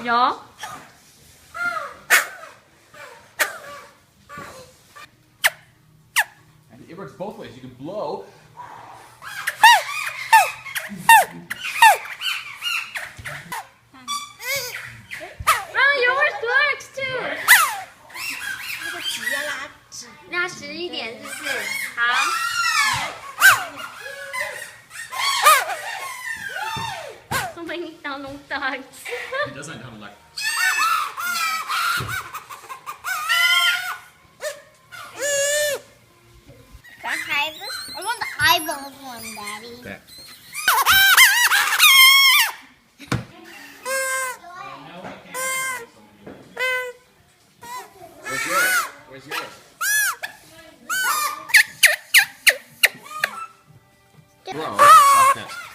有。And it works both ways. You can blow. Oh, yours works too. 那个纸要拉直。拉直一点，是不是？好。So many tunnel dogs. It doesn't come like. Can I have this? I want the eyeballs one, Daddy. That. Where's yours? Where's yours? Bro, like this.